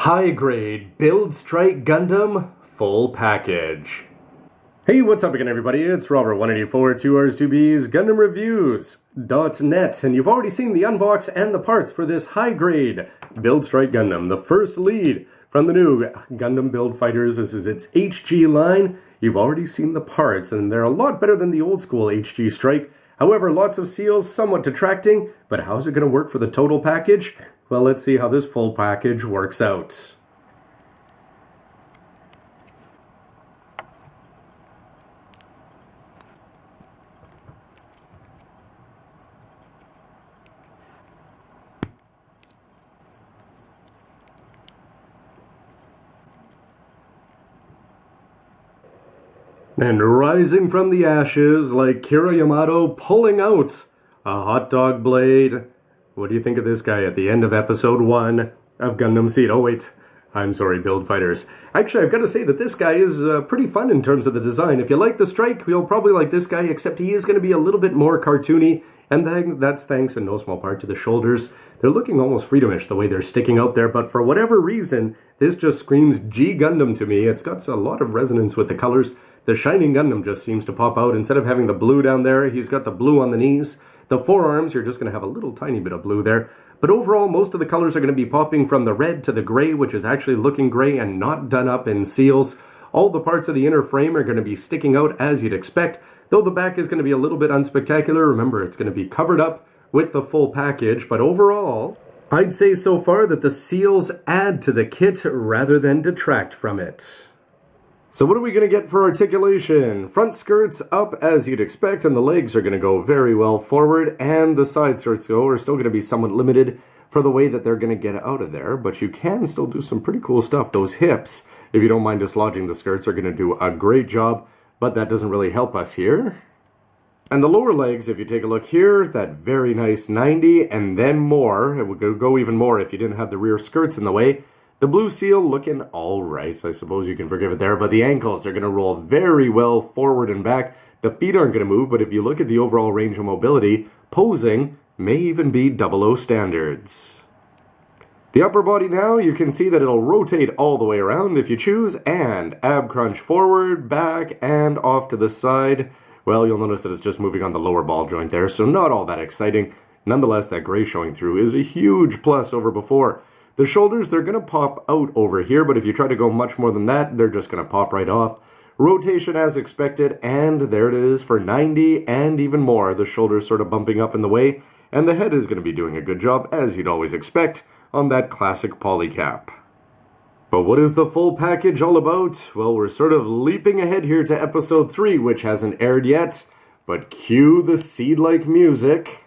High grade Build Strike Gundam full package. Hey, what's up again everybody? It's Robert184, 2Rs2Bs, Gundam Reviews.net, and you've already seen the unbox and the parts for this high grade Build Strike Gundam, the first lead from the new Gundam Build Fighters. This is its HG line. You've already seen the parts, and they're a lot better than the old school HG Strike. However, lots of seals, somewhat detracting, but how's it going to work for the total package? Well, let's see how this full package works out. And rising from the ashes like Kira Yamato pulling out a hot dog blade. What do you think of this guy at the end of episode 1 of Gundam Seed? Oh wait, I'm sorry, Build Fighters. Actually, I've got to say that this guy is pretty fun in terms of the design. If you like the Strike, you'll probably like this guy, except he is going to be a little bit more cartoony, and that's thanks in no small part to the shoulders. They're looking almost freedomish the way they're sticking out there, but for whatever reason, this just screams G Gundam to me. It's got a lot of resonance with the colors. The Shining Gundam just seems to pop out. Instead of having the blue down there, he's got the blue on the knees. The forearms, you're just going to have a little tiny bit of blue there. But overall, most of the colors are going to be popping from the red to the gray, which is actually looking gray and not done up in seals. All the parts of the inner frame are going to be sticking out as you'd expect, though the back is going to be a little bit unspectacular. Remember, it's going to be covered up with the full package, but overall, I'd say so far that the seals add to the kit rather than detract from it. So what are we going to get for articulation? Front skirts up as you'd expect, and the legs are going to go very well forward, and the side skirts are still going to be somewhat limited for the way that they're going to get out of there, but you can still do some pretty cool stuff. Those hips, if you don't mind dislodging the skirts, are going to do a great job, but that doesn't really help us here. And the lower legs, if you take a look here, that very nice 90, and then more. It would go even more if you didn't have the rear skirts in the way. The blue seal looking all right, I suppose you can forgive it there, but the ankles are going to roll very well forward and back. The feet aren't going to move, but if you look at the overall range of mobility, posing may even be 00 standards. The upper body now, you can see that it'll rotate all the way around if you choose, and ab crunch forward, back, and off to the side. Well, you'll notice that it's just moving on the lower ball joint there, so not all that exciting. Nonetheless, that gray showing through is a huge plus over before. The shoulders, they're going to pop out over here, but if you try to go much more than that, they're just going to pop right off. Rotation as expected, and there it is for 90 and even more. The shoulders sort of bumping up in the way, and the head is going to be doing a good job, as you'd always expect, on that classic polycap. But what is the full package all about? Well, we're sort of leaping ahead here to episode 3, which hasn't aired yet, but cue the seed-like music.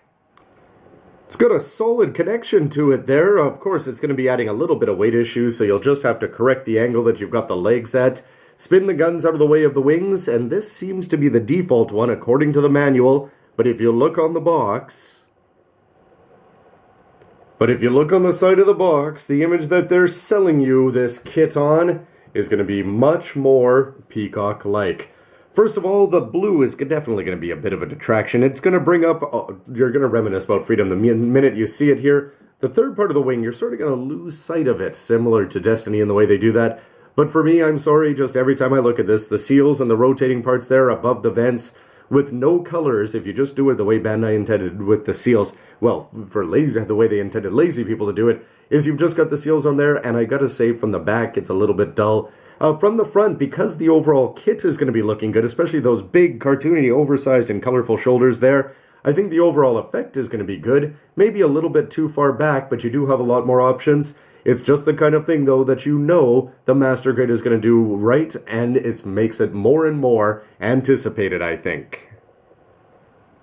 It's got a solid connection to it there. Of course, it's going to be adding a little bit of weight issues, so you'll just have to correct the angle that you've got the legs at. Spin the guns out of the way of the wings, and this seems to be the default one according to the manual. But if you look on the box... on the side of the box, the image that they're selling you this kit on is going to be much more peacock-like. First of all, the blue is definitely going to be a bit of a detraction. It's going to bring up, you're going to reminisce about freedom the minute you see it here. The third part of the wing, you're sort of going to lose sight of it, similar to Destiny in the way they do that. But for me, I'm sorry, just every time I look at this, the seals and the rotating parts there above the vents, with no colors, if you just do it the way Bandai intended with the seals, well, for lazy, the way they intended lazy people to do it, is you've just got the seals on there, and I gotta say, from the back, it's a little bit dull. From the front, because the overall kit is going to be looking good, especially those big, cartoony, oversized, and colorful shoulders there, I think the overall effect is going to be good. Maybe a little bit too far back, but you do have a lot more options. It's just the kind of thing, though, that you know the Master Grade is going to do right, and it makes it more and more anticipated, I think.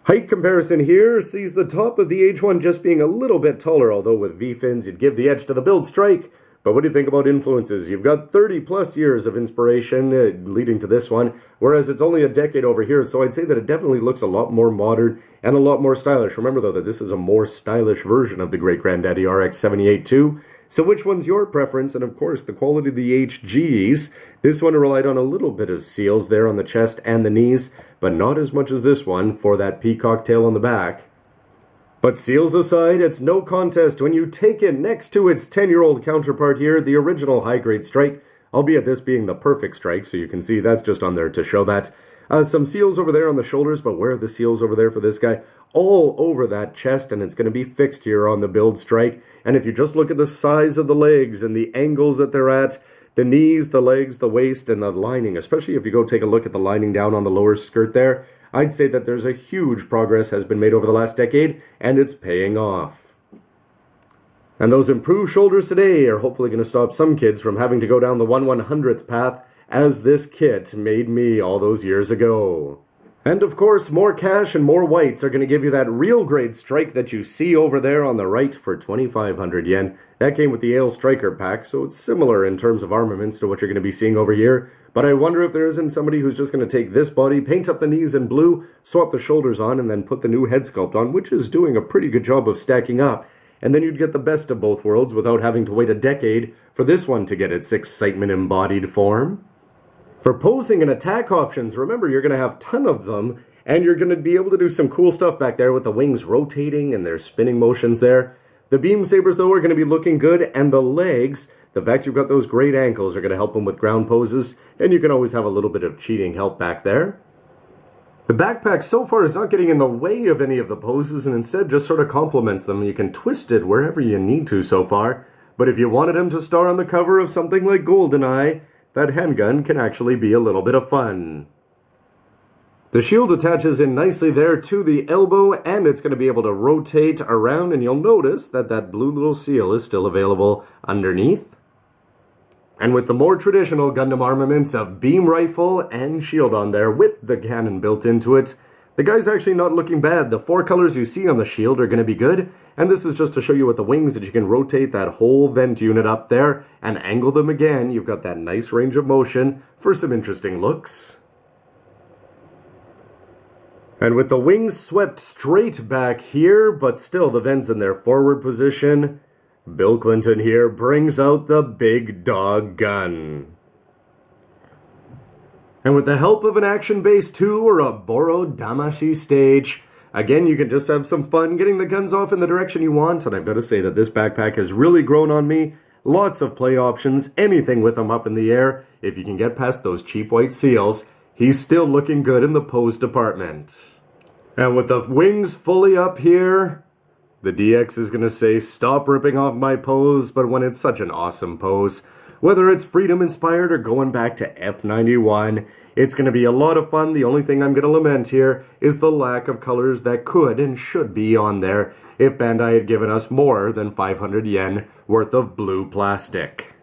Height comparison here sees the top of the H1 just being a little bit taller, although with V-fins, you'd give the edge to the Build Strike. But what do you think about influences? You've got 30 plus years of inspiration leading to this one, whereas it's only a decade over here, so I'd say that it definitely looks a lot more modern and a lot more stylish. Remember, though, that this is a more stylish version of the Great Granddaddy RX-78 too. So which one's your preference? And of course, the quality of the HGs. This one relied on a little bit of seals there on the chest and the knees, but not as much as this one for that peacock tail on the back. But seals aside, it's no contest when you take it next to its 10-year-old counterpart here, the original high-grade strike, albeit this being the perfect strike, so you can see that's just on there to show that. Some seals over there on the shoulders, but where are the seals over there for this guy? All over that chest, and it's going to be fixed here on the Build Strike. And if you just look at the size of the legs and the angles that they're at, the knees, the legs, the waist, and the lining, especially if you go take a look at the lining down on the lower skirt there, I'd say that there's a huge progress has been made over the last decade, and it's paying off. And those improved shoulders today are hopefully going to stop some kids from having to go down the 1/100th path, as this kit made me all those years ago. And of course, more cash and more whites are going to give you that real grade strike that you see over there on the right for 2,500 yen. That came with the Ale Striker pack, so it's similar in terms of armaments to what you're going to be seeing over here. But I wonder if there isn't somebody who's just going to take this body, paint up the knees in blue, swap the shoulders on, and then put the new head sculpt on, which is doing a pretty good job of stacking up. And then you'd get the best of both worlds without having to wait a decade for this one to get its excitement embodied form. For posing and attack options, remember you're going to have a ton of them, and you're going to be able to do some cool stuff back there with the wings rotating and their spinning motions there. The beam sabers, though, are going to be looking good, and the legs, the fact you've got those great ankles, are going to help them with ground poses, and you can always have a little bit of cheating help back there. The backpack so far is not getting in the way of any of the poses, and instead just sort of complements them. You can twist it wherever you need to so far, but if you wanted him to star on the cover of something like GoldenEye, that handgun can actually be a little bit of fun. The shield attaches in nicely there to the elbow, and it's going to be able to rotate around, and you'll notice that that blue little seal is still available underneath. And with the more traditional Gundam armaments of beam rifle and shield on there with the cannon built into it, the guy's actually not looking bad. The 4 colors you see on the shield are going to be good, and this is just to show you with the wings that you can rotate that whole vent unit up there and angle them again. You've got that nice range of motion for some interesting looks. And with the wings swept straight back here, but still the vents in their forward position, Bill Clinton here brings out the big dog gun. And with the help of an Action Base 2 or a borrowed Damashi stage, again, you can just have some fun getting the guns off in the direction you want, and I've got to say that this backpack has really grown on me. Lots of play options, anything with them up in the air. If you can get past those cheap white seals, he's still looking good in the pose department. And with the wings fully up here, the DX is going to say, stop ripping off my pose, but when it's such an awesome pose, whether it's freedom-inspired or going back to F91, it's going to be a lot of fun. The only thing I'm going to lament here is the lack of colors that could and should be on there if Bandai had given us more than 500 yen worth of blue plastic.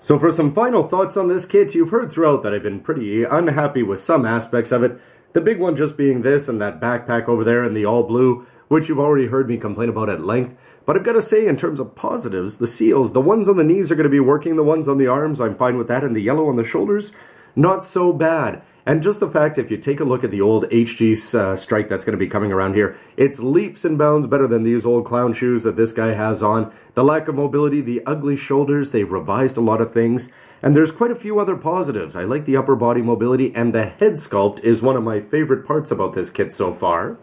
So for some final thoughts on this kit, you've heard throughout that I've been pretty unhappy with some aspects of it. The big one just being this and that backpack over there in the all blue, which you've already heard me complain about at length. But I've got to say, in terms of positives, the seals, the ones on the knees are going to be working, the ones on the arms, I'm fine with that, and the yellow on the shoulders, not so bad. And just the fact, if you take a look at the old HG strike that's going to be coming around here, it's leaps and bounds better than these old clown shoes that this guy has on. The lack of mobility, the ugly shoulders, they've revised a lot of things. And there's quite a few other positives. I like the upper body mobility, and the head sculpt is one of my favorite parts about this kit so far.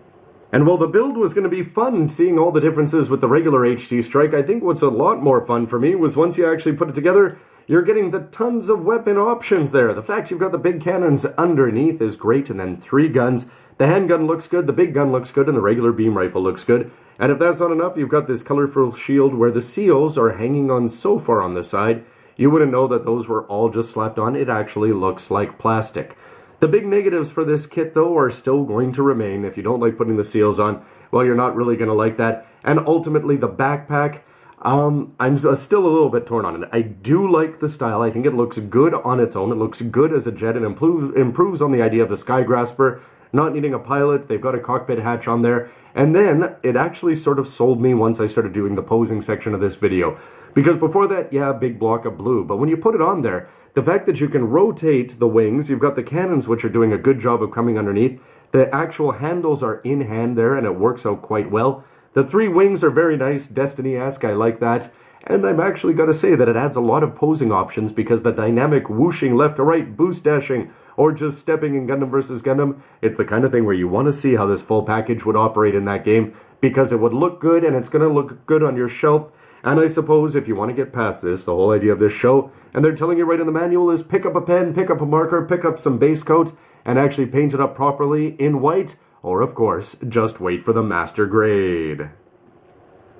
And while the build was going to be fun seeing all the differences with the regular HG strike, I think what's a lot more fun for me was once you actually put it together, you're getting the tons of weapon options there. The fact you've got the big cannons underneath is great, and then 3 guns. The handgun looks good, the big gun looks good, and the regular beam rifle looks good. And if that's not enough, you've got this colorful shield where the seals are hanging on so far on the side, you wouldn't know that those were all just slapped on. It actually looks like plastic. The big negatives for this kit, though, are still going to remain. If you don't like putting the seals on, well, you're not really going to like that. And ultimately, the backpack, I'm still a little bit torn on it. I do like the style. I think it looks good on its own. It looks good as a jet. It improves on the idea of the Sky Grasper not needing a pilot. They've got a cockpit hatch on there. And then it actually sort of sold me once I started doing the posing section of this video. Because before that, yeah, big block of blue. But when you put it on there, the fact that you can rotate the wings, you've got the cannons which are doing a good job of coming underneath. The actual handles are in hand there, and it works out quite well. The 3 wings are very nice, Destiny-esque, I like that. And I'm actually got to say that it adds a lot of posing options because the dynamic whooshing left to right, boost dashing, or just stepping in Gundam vs. Gundam, it's the kind of thing where you want to see how this full package would operate in that game, because it would look good and it's going to look good on your shelf. And I suppose if you want to get past this, the whole idea of this show, and they're telling you right in the manual, is pick up a pen, pick up a marker, pick up some base coat, and actually paint it up properly in white, or of course, just wait for the master grade.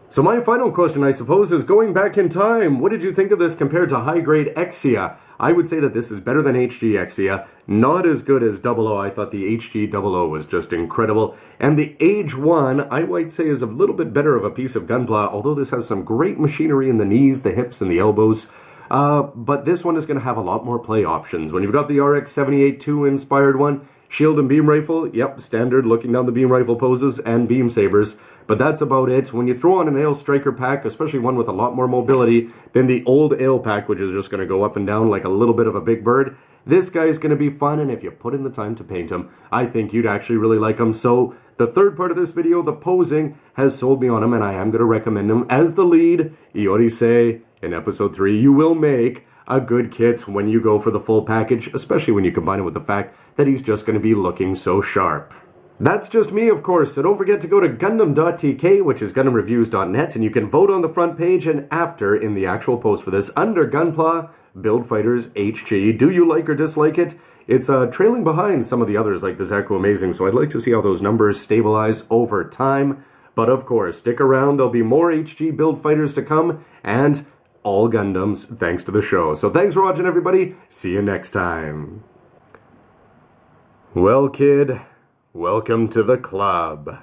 So my final question, I suppose, is going back in time. What did you think of this compared to high-grade Exia? I would say that this is better than HG Exia, not as good as 00. I thought the HG 00 was just incredible. And the Age 1, I might say, is a little bit better of a piece of Gunpla, although this has some great machinery in the knees, the hips, and the elbows. But this one is going to have a lot more play options. When you've got the RX-78-2 inspired one, shield and beam rifle, yep, standard looking down the beam rifle poses, and beam sabers. But that's about it. When you throw on an Ale Striker pack, especially one with a lot more mobility than the old Ale pack, which is just going to go up and down like a little bit of a big bird, this guy's going to be fun, and if you put in the time to paint him, I think you'd actually really like him. So the third part of this video, the posing, has sold me on him, and I am going to recommend him as the lead. Iori say, in episode 3, you will make a good kit when you go for the full package, especially when you combine it with the fact that he's just going to be looking so sharp. That's just me, of course, so don't forget to go to gundam.tk, which is gundamreviews.net, and you can vote on the front page and after in the actual post for this under Gunpla, Build Fighters HG. Do you like or dislike it? It's trailing behind some of the others like the Zaku Amazing, so I'd like to see how those numbers stabilize over time. But of course, stick around, there'll be more HG Build Fighters to come, and all Gundams thanks to the show. So thanks for watching, everybody. See you next time. Well, kid, welcome to the club.